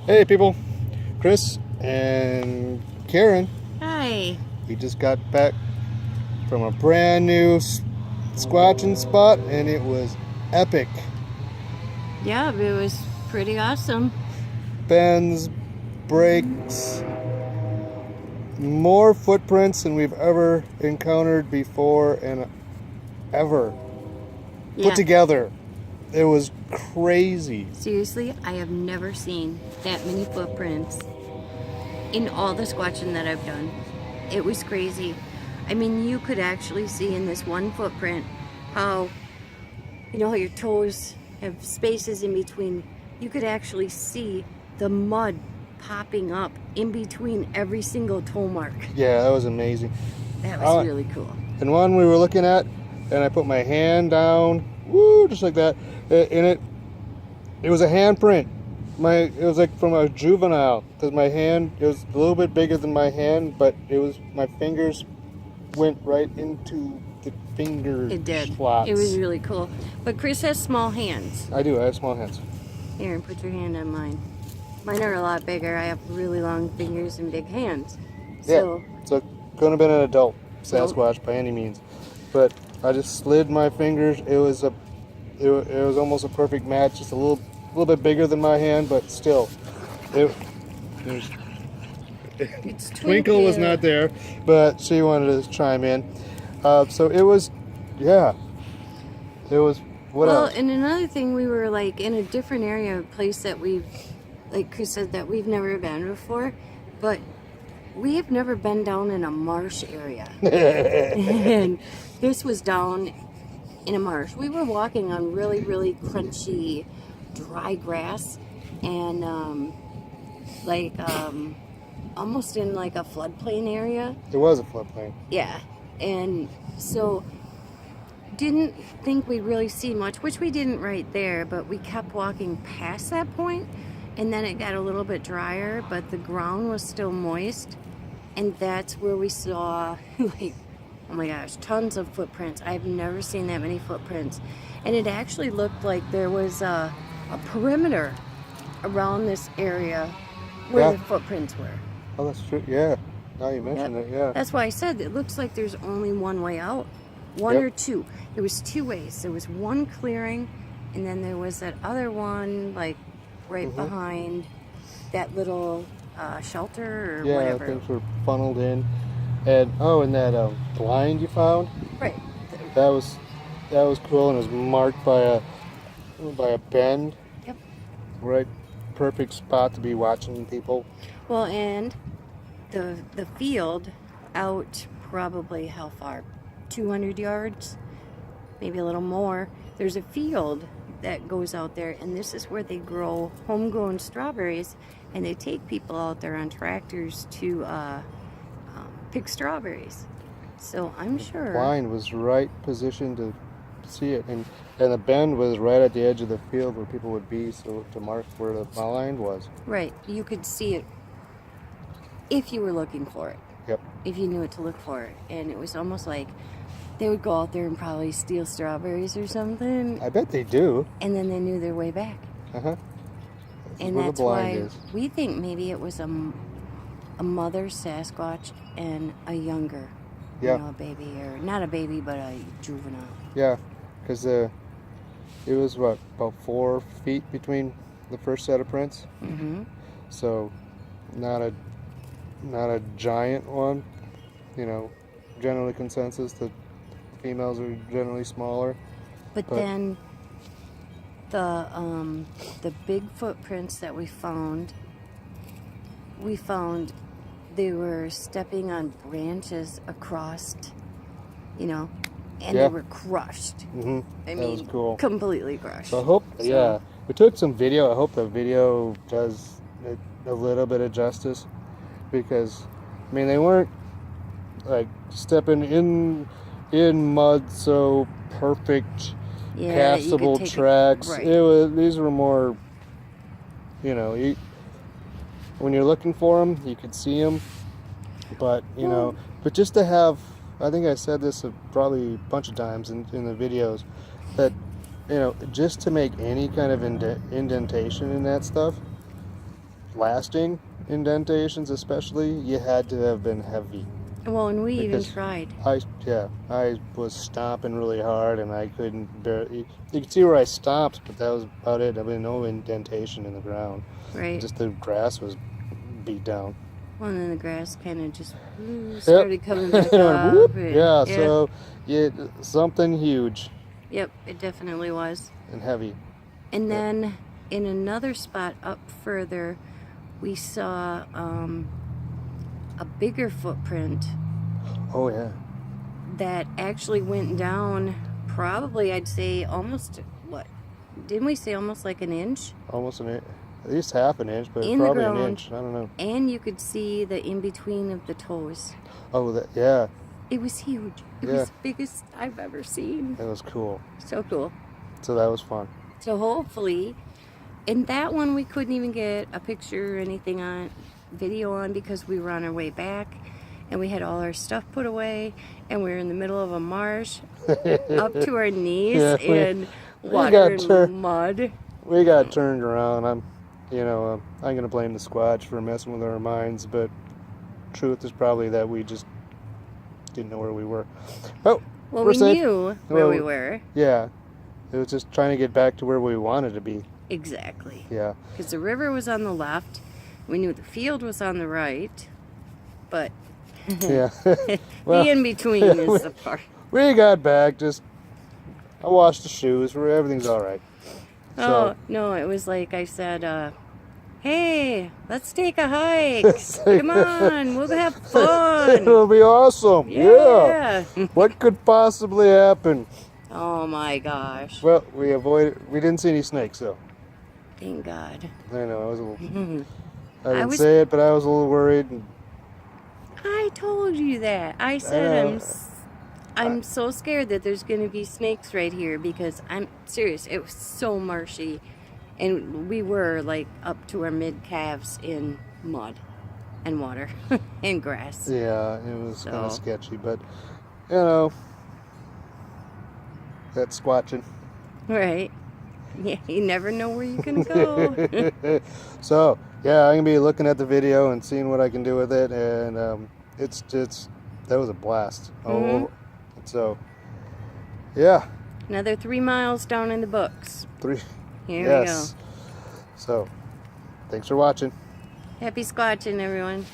Hey people, Chris and Karen. Hi. We just got back from a brand new squatching spot and it was epic. Yeah, it was pretty awesome. Bends, breaks, more footprints than we've ever encountered before and ever Yeah. put together. It was crazy. Seriously, I have never seen that many footprints in all the squatching that I've done. It was crazy. I mean, you could actually see in this one footprint how, how your toes have spaces in between. You could actually see the mud popping up in between every single toe mark. Yeah, that was amazing. That was really cool. And one we were looking at, and I put my hand down, woo, just like that, and it was a handprint. It was like from a juvenile, because my hand, it was a little bit bigger than my hand, but my fingers went right into the finger It did. slots. It was really cool. But Chris has small hands. I do, I have small hands. Here, put your hand on mine. Mine are a lot bigger. I have really long fingers and big hands. So, yeah, so couldn't have been an adult Sasquatch by any means. But I just slid my fingers. It was almost a perfect match, just a little bit bigger than my hand, but still, Twinkle was not there, but she wanted to chime in. So it was, yeah, it was. What else? Well, and another thing, we were like in a different area, a place that like Chris said, that we've never been before, but we have never been down in a marsh area. And this was down in a marsh. We were walking on really, really crunchy, dry grass, and almost in like a floodplain area. It was a floodplain. Yeah, and so didn't think we'd really see much, which we didn't right there, but we kept walking past that point, and then it got a little bit drier, but the ground was still moist, and that's where we saw, like, oh my gosh, tons of footprints. I've never seen that many footprints, and it actually looked like there was a perimeter around this area where the footprints were. Oh, that's true. Yeah, now you mention it. Yeah, that's why I said it looks like there's only one way out. One or two. There was two ways. There was one clearing, and then there was that other one, like right behind that little shelter or whatever. Yeah, things were funneled in, and and that blind you found. Right. That was cool, and it was marked by a bend. Yep. Right, perfect spot to be watching people. Well, and the field out probably how far? 200 yards, maybe a little more. There's a field that goes out there, and this is where they grow homegrown strawberries, and they take people out there on tractors to pick strawberries. So I'm sure the blind was right positioned to see it, and the bend was right at the edge of the field where people would be, so to mark where the blind was. Right, you could see it if you were looking for it. Yep. If you knew what to look for, and it was almost like they would go out there and probably steal strawberries or something. I bet they do. And then they knew their way back. And where that's the blind why is. we think maybe it was a mother Sasquatch and a younger, a baby, or not a baby, but a juvenile. Yeah, because it was about 4 feet between the first set of prints. Mm-hmm. So, not a giant one. Generally consensus that females are generally smaller. But then the big footprints that we found they were stepping on branches across, and they were crushed. Mm-hmm. I that mean, was cool. Completely crushed. So I hope, we took some video. I hope the video does a little bit of justice, because, they weren't like stepping in mud, so perfect, passable tracks. Right. These were more, when you're looking for them, you could see them, but but just to have, I think I said this probably a bunch of times in the videos, that just to make any kind of indentation in that stuff, lasting indentations, especially, you had to have been heavy. Well, and we even Because tried. I was stomping really hard, and I couldn't bear. You could see where I stomped, but that was about it. I mean, no indentation in the ground. Right. Just the grass was beat down. Well, and then the grass kind of just started coming back Whoop. up. Yeah, so something huge Yep, it definitely was. and heavy. And then in another spot up further, we saw a bigger footprint Oh yeah. that actually went down probably, I'd say, almost, what? Didn't we say almost like an inch? Almost at least half an inch, but In the probably an ground. inch. I don't know. And you could see the in-between of the toes. Oh, yeah. It was huge. It was the biggest I've ever seen. That was cool. So cool. So that was fun. So hopefully, in that one we couldn't even get a picture or anything on video on because we were on our way back and we had all our stuff put away and we were in the middle of a marsh up to our knees in water and mud. We got turned around. I'm gonna blame the Squatch for messing with our minds, but truth is probably that we just didn't know where we were. Oh, well, we're we safe. knew where we were. Yeah, it was just trying to get back to where we wanted to be. Exactly. Yeah. Because the river was on the left. We knew the field was on the right. But Yeah. the in-between is the part. We got back. I washed the shoes. Everything's all right. Oh, no, it was like I said, hey, let's take a hike. Come on, we'll have fun. It'll be awesome. Yeah. What could possibly happen? Oh my gosh. Well, we didn't see any snakes, though. Thank God. I know, I was a little... I didn't say it, but I was a little worried. I told you that. I said I'm so scared that there's going to be snakes right here because I'm serious. It was so marshy. And we were like up to our mid-calves in mud and water and grass. Yeah, it was kind of sketchy, but, that's squatching. Right. Yeah, you never know where you're going to go. So, yeah, I'm going to be looking at the video and seeing what I can do with it, and that was a blast. So, yeah. Another 3 miles down in the books. 3. Here we go. So, thanks for watching. Happy squatching, everyone.